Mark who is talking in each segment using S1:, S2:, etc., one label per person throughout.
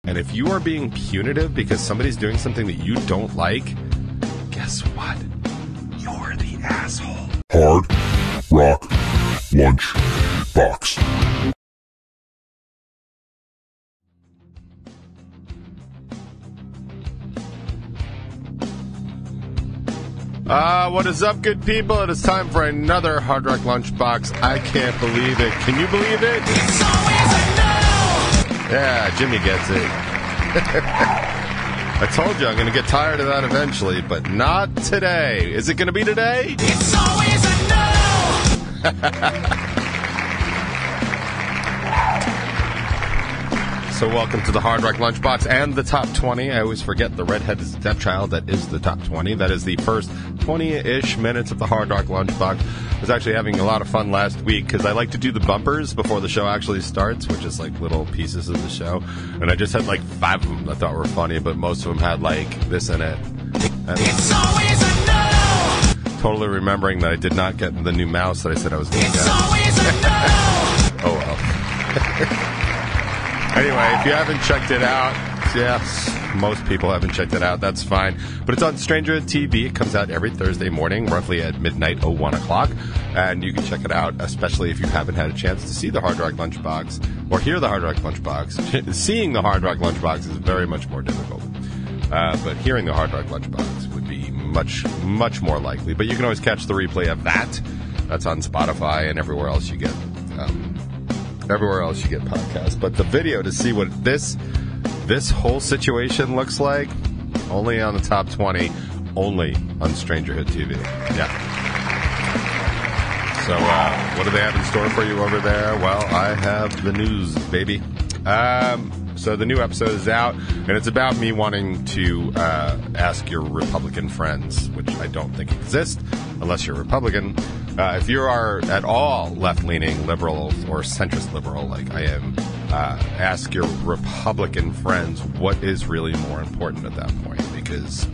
S1: And if you are being punitive because somebody's doing something that you don't like, guess what? You're the asshole.
S2: Hard Rock Lunchbox.
S1: What is up, good people? It is time for another Hard Rock Lunchbox. I can't believe it. Can you believe it?
S3: It's always a no!
S1: Yeah, Jimmy gets it. I told you I'm going to get tired of that eventually, but not today. Is it going to be today?
S3: It's always a no!
S1: So welcome to the Hard Rock Lunchbox and the Top 20. I always forget the redheaded stepchild that is the Top 20. That is the first 20-ish minutes of the Hard Rock Lunchbox. I was actually having a lot of fun last week because I like to do the bumpers before the show actually starts, which is like little pieces of the show. And I just had like 5 of them I thought were funny, but most of them had like this in it. And
S3: It's always a no!
S1: totally remembering that I did not get the new mouse that I said I was going to
S3: It's
S1: get.
S3: always a no!
S1: Oh well. Anyway, if you haven't checked it out, yes, most people haven't checked it out, that's fine. But it's on Stranger TV. It comes out every Thursday morning, roughly at midnight, 1 o'clock. And you can check it out, especially if you haven't had a chance to see the Hard Rock Lunchbox or hear the Hard Rock Lunchbox. Seeing the Hard Rock Lunchbox is very much more difficult. But hearing the Hard Rock Lunchbox would be much, much more likely. But you can always catch the replay of that. That's on Spotify and everywhere else you get podcasts. But the video to see what this whole situation looks like, only on the Top 20, only on Strangerhood TV. Yeah. So what do they have in store for you over there? Well, I have the news, baby. So the new episode is out, and it's about me wanting to ask your Republican friends, which I don't think exist unless you're Republican. If you are at all left-leaning liberal or centrist liberal like I am, ask your Republican friends what is really more important at that point, because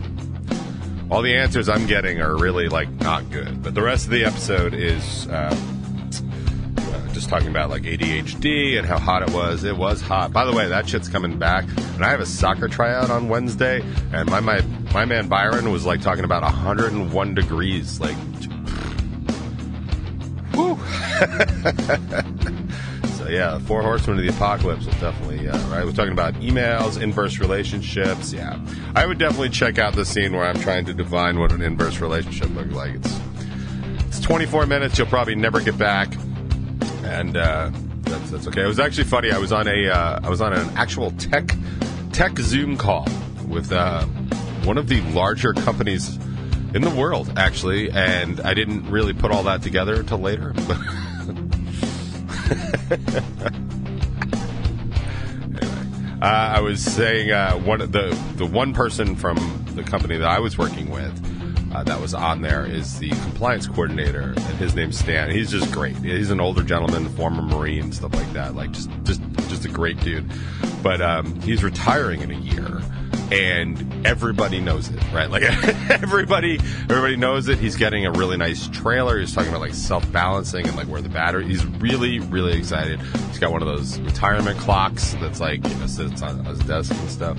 S1: all the answers I'm getting are really like not good. But the rest of the episode is just talking about like ADHD and how hot it was. It was hot. By the way, that shit's coming back. And I have a soccer tryout on Wednesday, and my man Byron was like talking about 101 degrees. Like, whew. So yeah, 4 horsemen of the apocalypse will definitely, right? We're talking about emails, inverse relationships. Yeah, I would definitely check out the scene where I'm trying to define what an inverse relationship looks like. It's 24 minutes. You'll probably never get back. And that's okay. It was actually funny. I was on an actual tech Zoom call with one of the larger companies in the world, actually, and I didn't really put all that together until later. Anyway, I was saying the one person from the company that I was working with. That was on there is the compliance coordinator, and his name's Stan. He's just great. He's an older gentleman, former Marine, stuff like that. Like just a great dude. But he's retiring in a year, and everybody knows it, right? Like everybody knows it. He's getting a really nice trailer. He's talking about like self-balancing and like where the battery. He's really, really excited. He's got one of those retirement clocks that's like, you know, sits on his desk and stuff.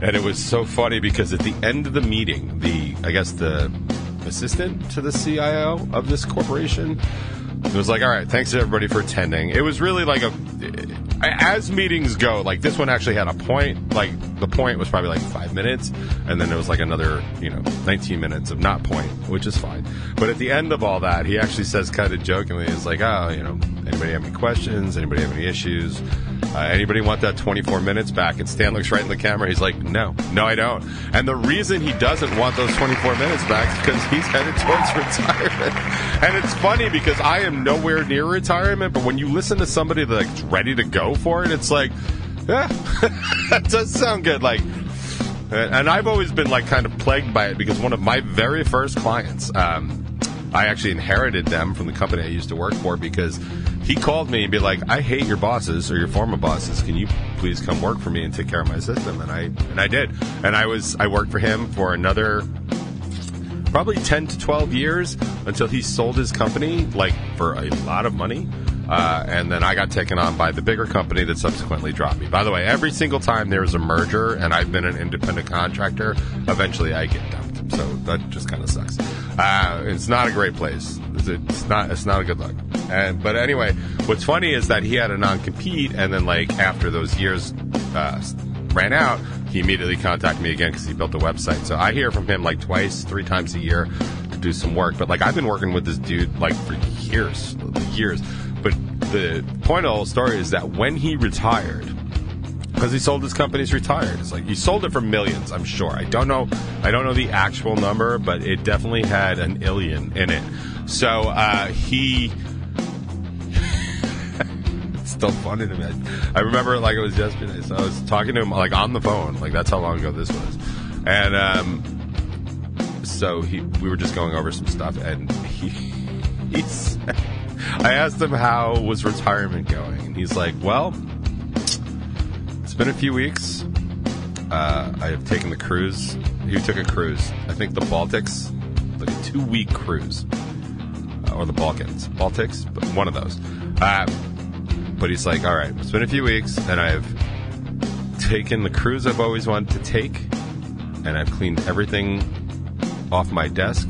S1: And it was so funny because at the end of the meeting, the assistant to the CIO of this corporation was like, all right, thanks to everybody for attending. It was really like as meetings go, like this one actually had a point. Like the point was probably like 5 minutes, and then there was like another, 19 minutes of not point, which is fine. But at the end of all that, he actually says kind of jokingly, he's like, oh, anybody have any questions? Anybody have any issues? Anybody want that 24 minutes back? And Stan looks right in the camera. He's like, no, I don't. And the reason he doesn't want those 24 minutes back is because he's headed towards retirement. And it's funny because I am nowhere near retirement, but when you listen to somebody that's ready to go for it, it's like, yeah, that does sound good. Like, and I've always been like kind of plagued by it because one of my very first clients, I actually inherited them from the company I used to work for because he called me and be like, I hate your bosses or your former bosses. Can you please come work for me and take care of my system? And I did. And I worked for him for another probably 10 to 12 years until he sold his company like for a lot of money And then I got taken on by the bigger company that subsequently dropped me. By the way, every single time there's a merger and I've been an independent contractor, eventually I get dumped. So that just kind of sucks. It's not a great place. It's not a good look. But anyway, what's funny is that he had a non-compete, and then like after those years ran out, he immediately contacted me again because he built a website. So I hear from him like 3 times a year to do some work. But like I've been working with this dude like for years. But the point of the whole story is that when he retired, because he sold his company, he's retired. It's like he sold it for millions, I'm sure. I don't know the actual number, but it definitely had an illion in it. So he it's still funny to me. I remember it like it was yesterday. So I was talking to him like on the phone, like that's how long ago this was. And so we were just going over some stuff, and he said, I asked him how was retirement going, and he's like, well, it's been a few weeks. I have taken the cruise. He took a cruise. I think the Baltics, like a 2-week cruise. Or the Balkans. Baltics, but one of those. But he's like, all right, it's been a few weeks, and I've taken the cruise I've always wanted to take, and I've cleaned everything off my desk,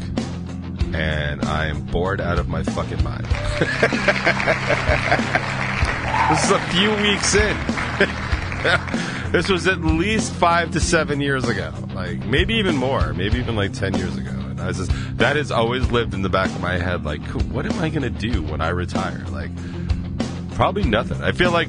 S1: and I am bored out of my fucking mind. This is a few weeks in. This was at least 5 to 7 years ago. Like, maybe even more. Maybe even like 10 years ago. And I was just, that has always lived in the back of my head. Like, what am I going to do when I retire? Like, probably nothing. I feel like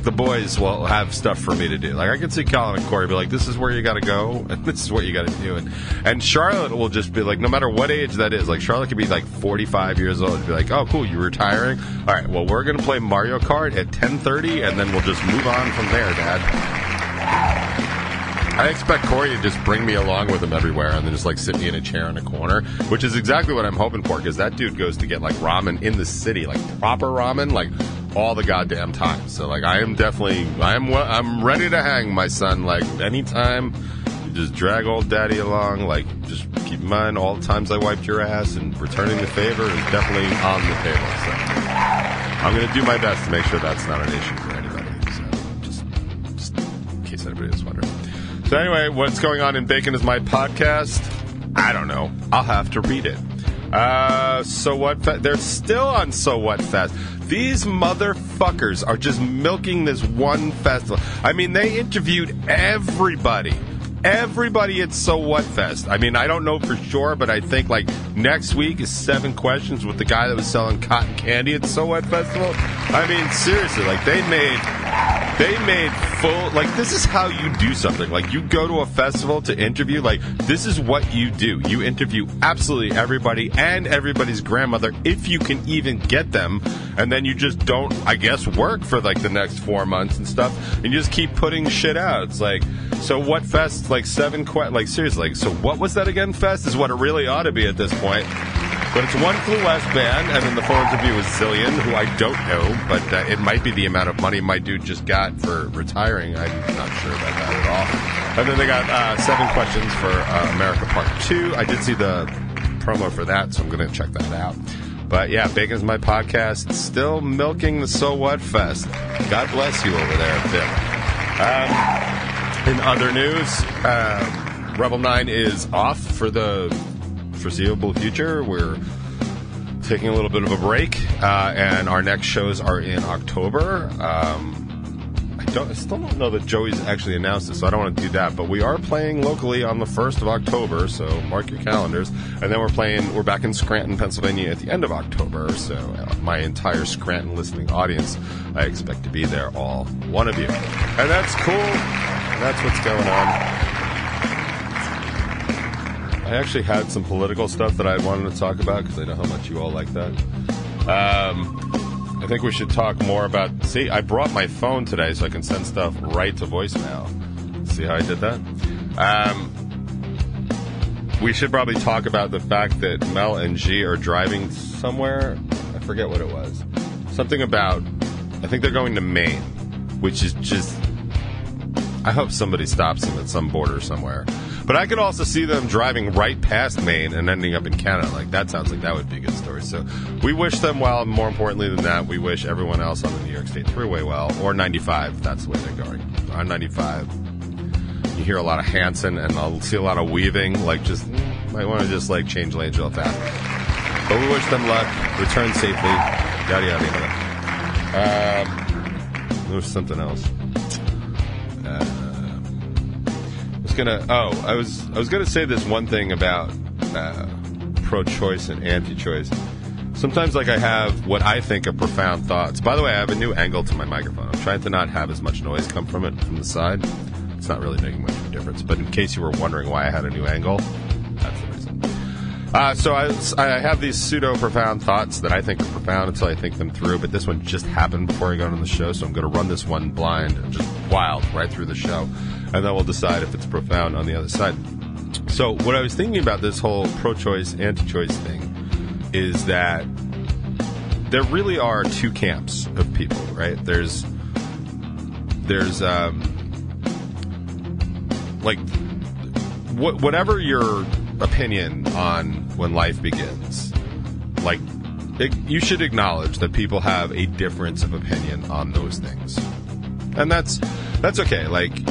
S1: the boys will have stuff for me to do. Like I could see Colin and Corey be like, "This is where you got to go, and this is what you got to do." And Charlotte will just be like, no matter what age that is. Like Charlotte could be like 45 years old and be like, "Oh, cool, you're retiring. All right, well, we're gonna play Mario Kart at 10:30, and then we'll just move on from there, Dad." I expect Corey to just bring me along with him everywhere and then just like sit me in a chair in a corner, which is exactly what I'm hoping for, because that dude goes to get like ramen in the city, like proper ramen, like all the goddamn time. So like I'm ready to hang, my son. Like anytime you just drag old daddy along, like just keep in mind all the times I wiped your ass, and returning the favor is definitely on the table. So I'm going to do my best to make sure that's not an issue for anybody. So just in case anybody was wondering. So anyway, what's going on in Bacon Is My Podcast? I don't know. I'll have to read it. So What Fest? They're still on So What Fest. These motherfuckers are just milking this one festival. I mean, they interviewed everybody. Everybody at So What Fest. I mean, I don't know for sure, but I think like next week is 7 questions with the guy that was selling cotton candy at So What Festival. I mean, seriously, like they made full, like this is how you do something. Like you go to a festival to interview, like this is what you do. You interview absolutely everybody and everybody's grandmother if you can even get them, and then you just don't, I guess, work for like the next 4 months and stuff, and you just keep putting shit out. It's like, So What Fest, like 7 like seriously, like, so what was that again? Fest is what it really ought to be at this point. But it's One Flew West band, and then the phone interview is Zillion, who I don't know, but it might be the amount of money my dude just got for retiring. I'm not sure about that at all. And then they got 7 questions for America Part 2. I did see the promo for that, so I'm going to check that out. But yeah, Bacon's My Podcast, still milking the So What Fest. God bless you over there, Tim. In other news, Rebel 9 is off for the foreseeable future. We're taking a little bit of a break, and our next shows are in October. I still don't know that Joey's actually announced it, so I don't want to do that, but we are playing locally on the 1st of October, so mark your calendars. And then we're back in Scranton, Pennsylvania at the end of October, so my entire Scranton listening audience, I expect to be there, all one of you. And that's cool. That's what's going on. I actually had some political stuff that I wanted to talk about because I know how much you all like that. I think we should talk more about... See, I brought my phone today so I can send stuff right to voicemail. See how I did that? We should probably talk about the fact that Mel and G are driving somewhere. I forget what it was. Something about... I think they're going to Maine, which is just I hope somebody stops them at some border somewhere. But I could also see them driving right past Maine and ending up in Canada. Like, that sounds like that would be a good story. So we wish them well. More importantly than that, we wish everyone else on the New York State Thruway well, or 95, if that's the way they're going. On 95, you hear a lot of Hanson, and I'll see a lot of weaving. Like, just might want to just, like, change lanes real fast. But we wish them luck. Return safely. Yada, yada, yada. There's something else. I was gonna say this one thing about pro-choice and anti-choice. Sometimes, like, I have what I think are profound thoughts. By the way, I have a new angle to my microphone. I'm trying to not have as much noise come from it from the side. It's not really making much of a difference. But in case you were wondering why I had a new angle, that's the reason. So I have these pseudo-profound thoughts that I think are profound until I think them through. But this one just happened before I got on the show, so I'm going to run this one blind, just wild, right through the show. And then we'll decide if it's profound on the other side. So what I was thinking about this whole pro-choice, anti-choice thing is that there really are two camps of people, right? There's like, whatever your opinion on when life begins, like, you should acknowledge that people have a difference of opinion on those things. And that's okay. Like,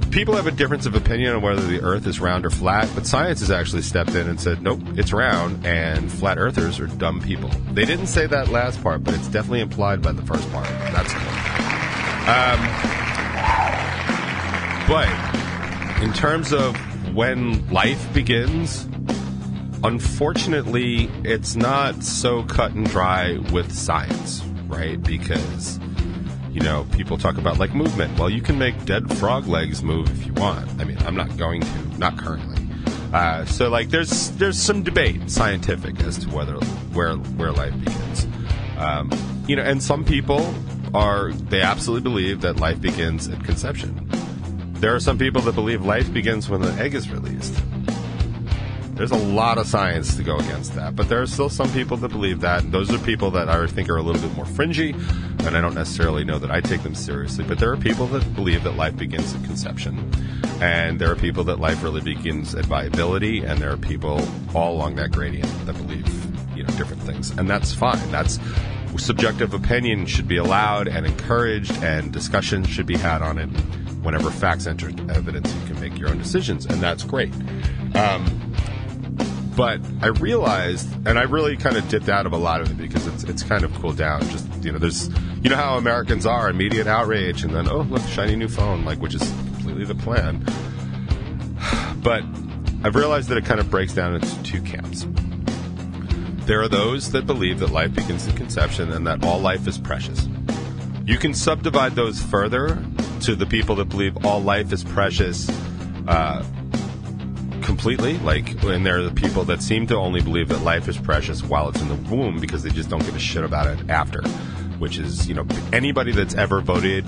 S1: people have a difference of opinion on whether the Earth is round or flat, but science has actually stepped in and said, nope, it's round, and flat earthers are dumb people. They didn't say that last part, but it's definitely implied by the first part. That's cool. But in terms of when life begins, unfortunately, it's not so cut and dry with science, right? Because, you know, people talk about, like, movement. Well, you can make dead frog legs move if you want. I mean, I'm not going to, not currently. So, like, there's some debate, scientific, as to where life begins. You know, and some people they absolutely believe that life begins at conception. There are some people that believe life begins when the egg is released. There's a lot of science to go against that, but there are still some people that believe that, and those are people that I think are a little bit more fringy, and I don't necessarily know that I take them seriously, but there are people that believe that life begins at conception, and there are people that life really begins at viability, and there are people all along that gradient that believe, you know, different things, and that's fine. That's subjective opinion should be allowed and encouraged, and discussion should be had on it. Whenever facts enter evidence, you can make your own decisions, and that's great. But I realized, and I really kind of dipped out of a lot of it because it's kind of cooled down. Just, you know, there's, you know how Americans are, immediate outrage, and then, oh, look, shiny new phone, like, which is completely the plan. But I've realized that it kind of breaks down into two camps. There are those that believe that life begins in conception and that all life is precious. You can subdivide those further to the people that believe all life is precious completely, like, and there are the people that seem to only believe that life is precious while it's in the womb because they just don't give a shit about it after, which is, you know, anybody that's ever voted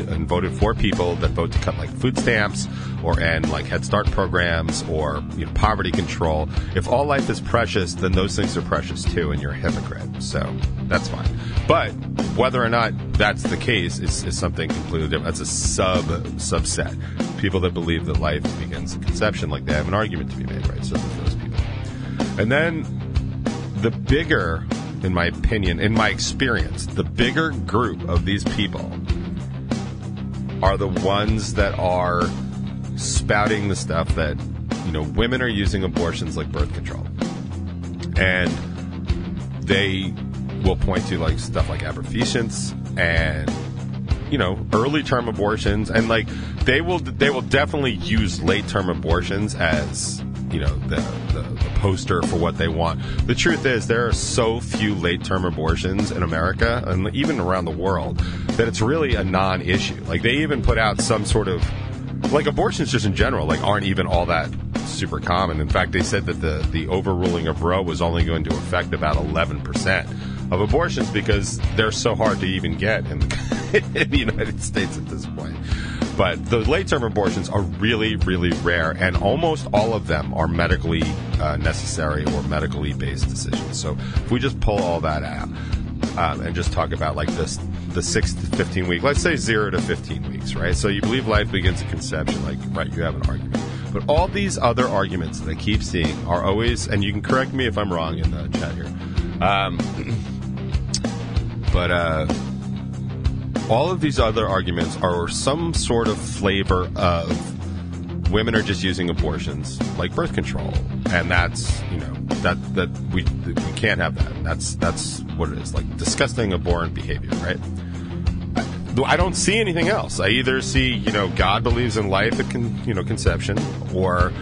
S1: for people that vote to cut, like, food stamps or end, like, Head Start programs or, you know, poverty control. If all life is precious, then those things are precious too, and you're a hypocrite. So that's fine. But whether or not that's the case is something completely different. That's a subset. People that believe that life begins at conception, like, they have an argument to be made, right? So there's those people. And then the bigger, in my opinion, in my experience, the bigger group of these people are the ones that are spouting the stuff that, you know, women are using abortions like birth control. And they will point to, like, stuff like abortifacient and, you know, early term abortions, and, like, they will definitely use late term abortions as, you know, the poster for what they want. The truth is, there are so few late term abortions in America and even around the world that it's really a non-issue. Like, they even put out some sort of, like, abortions just in general, like, aren't even all that super common. In fact, they said that the overruling of Roe was only going to affect about 11% of abortions because they're so hard to even get in the United States at this point. But the late-term abortions are really, really rare, and almost all of them are medically necessary or medically based decisions. So if we just pull all that out and just talk about, like, this, the 6 to 15 week, let's say 0 to 15 weeks, right? So you believe life begins at conception, like, right, you have an argument. But all these other arguments that I keep seeing are always, and you can correct me if I'm wrong in the chat here, but all of these other arguments are some sort of flavor of women are just using abortions like birth control, and that's, you know, that we can't have that. That's what it is, like disgusting abhorrent behavior, right? I don't see anything else. I either see, you know, God believes in life at conception, or,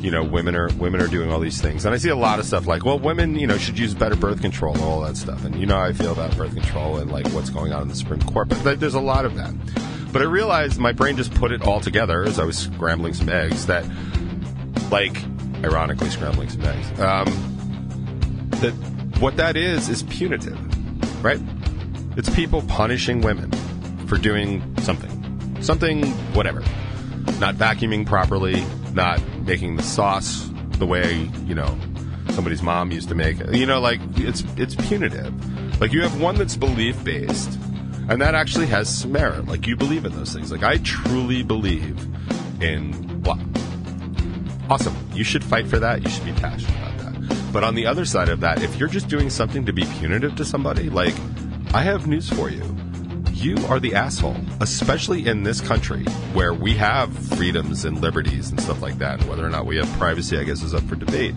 S1: you know, women are doing all these things. And I see a lot of stuff like, well, women, you know, should use better birth control and all that stuff. And you know how I feel about birth control and like what's going on in the Supreme Court. But there's a lot of that. But I realized my brain just put it all together as I was scrambling some eggs that, like, ironically scrambling some eggs, that what that is punitive, right? It's people punishing women for doing something, whatever. Not vacuuming properly, not making the sauce the way, you know, somebody's mom used to make it. You know, like, it's punitive. Like, you have one that's belief-based, and that actually has some merit. Like, you believe in those things. Like, I truly believe in blah. Awesome. You should fight for that. You should be passionate about that. But on the other side of that, if you're just doing something to be punitive to somebody, like, I have news for you. You are the asshole, especially in this country where we have freedoms and liberties and stuff like that. And whether or not we have privacy, I guess, is up for debate.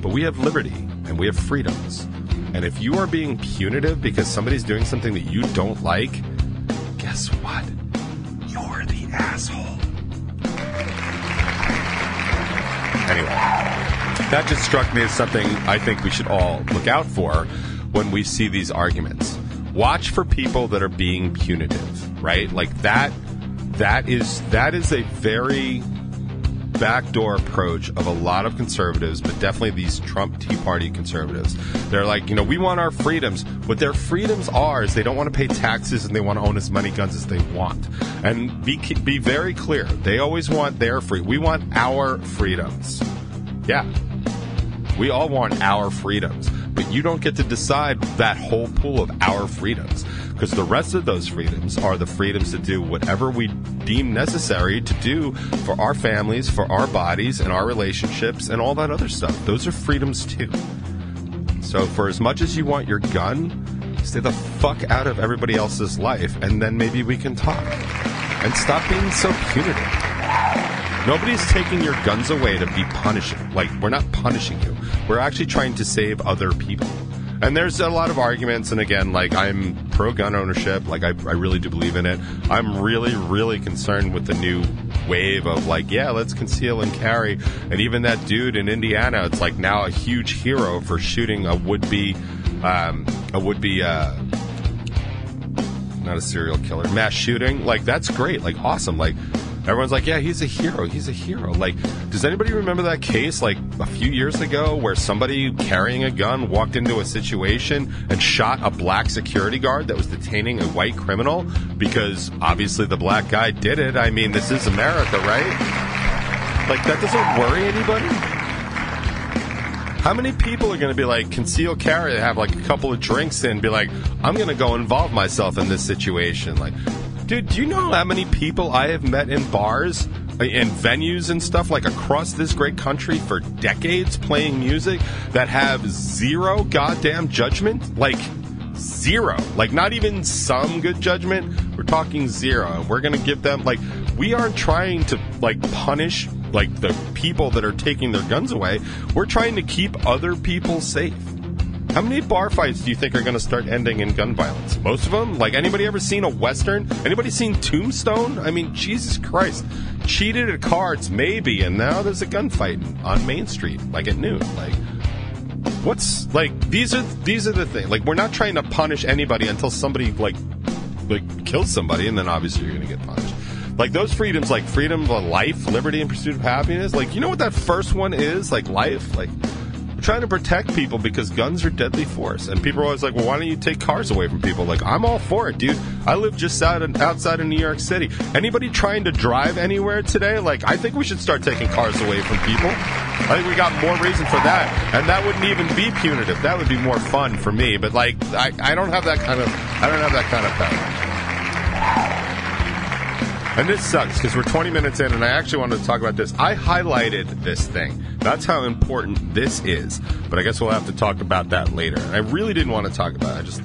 S1: But we have liberty and we have freedoms. And if you are being punitive because somebody's doing something that you don't like, guess what? You're the asshole. Anyway, that just struck me as something I think we should all look out for when we see these arguments. Watch for people that are being punitive, right? Like that is a very backdoor approach of a lot of conservatives, but definitely these Trump Tea Party conservatives. They're like, you know, we want our freedoms. What their freedoms are is they don't want to pay taxes and they want to own as many guns as they want. And be very clear. They always want their free. We want our freedoms. Yeah. We all want our freedoms. But you don't get to decide that whole pool of our freedoms, because the rest of those freedoms are the freedoms to do whatever we deem necessary to do for our families, for our bodies, and our relationships, and all that other stuff. Those are freedoms too. So for as much as you want your gun, stay the fuck out of everybody else's life, and then maybe we can talk. And stop being so punitive. Nobody's taking your guns away to be punishing. Like, we're not punishing you. We're actually trying to save other people. And there's a lot of arguments, and again, like, I'm pro-gun ownership. Like, I really do believe in it. I'm really, really concerned with the new wave of, like, yeah, let's conceal and carry. And even that dude in Indiana, it's like now a huge hero for shooting a would-be, not a serial killer, mass shooting. Like, that's great. Like, awesome. Like, everyone's like, yeah, he's a hero. He's a hero. Like, does anybody remember that case, like, a few years ago where somebody carrying a gun walked into a situation and shot a black security guard that was detaining a white criminal because obviously the black guy did it? I mean, this is America, right? Like, that doesn't worry anybody? How many people are going to be like, conceal carry, have like a couple of drinks in, and be like, I'm going to go involve myself in this situation? Like, dude, do you know how many people I have met in bars, in venues and stuff, like across this great country for decades playing music that have zero goddamn judgment? Like, zero. Like, not even some good judgment. We're talking zero. And we're going to give them, like, we aren't trying to, like, punish, like, the people that are taking their guns away. We're trying to keep other people safe. How many bar fights do you think are going to start ending in gun violence? Most of them? Like, anybody ever seen a Western? Anybody seen Tombstone? I mean, Jesus Christ. Cheated at cards, maybe, and now there's a gunfight on Main Street, like at noon. Like, what's, like, these are the things. Like, we're not trying to punish anybody until somebody, like kills somebody, and then obviously you're going to get punished. Like, those freedoms, like freedom of life, liberty, and pursuit of happiness, like, you know what that first one is? Like, life? Like, we're trying to protect people because guns are deadly force. And people are always like, well, why don't you take cars away from people? Like, I'm all for it, dude. I live just outside of New York City. Anybody trying to drive anywhere today? Like, I think we should start taking cars away from people. I think we got more reason for that. And that wouldn't even be punitive. That would be more fun for me. But, like, I don't have that kind of power. And this sucks because we're 20 minutes in, and I actually wanted to talk about this. I highlighted this thing. That's how important this is. But I guess we'll have to talk about that later. I really didn't want to talk about it. I just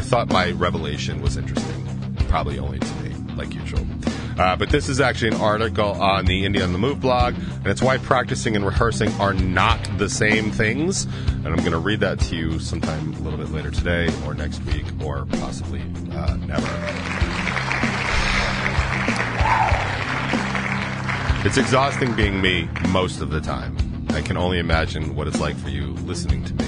S1: thought my revelation was interesting. Probably only to me, like usual. But this is actually an article on the Indie on the Move blog, and it's why practicing and rehearsing are not the same things. And I'm going to read that to you sometime a little bit later today, or next week, or possibly never. It's exhausting being me most of the time. I can only imagine what it's like for you listening to me.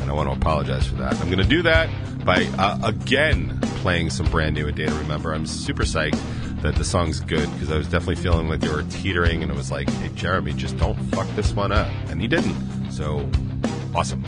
S1: And I want to apologize for that. I'm going to do that by, again, playing some brand new A Day to Remember. I'm super psyched that the song's good because I was definitely feeling like they were teetering, and it was like, hey, Jeremy, just don't fuck this one up. And he didn't. So, awesome.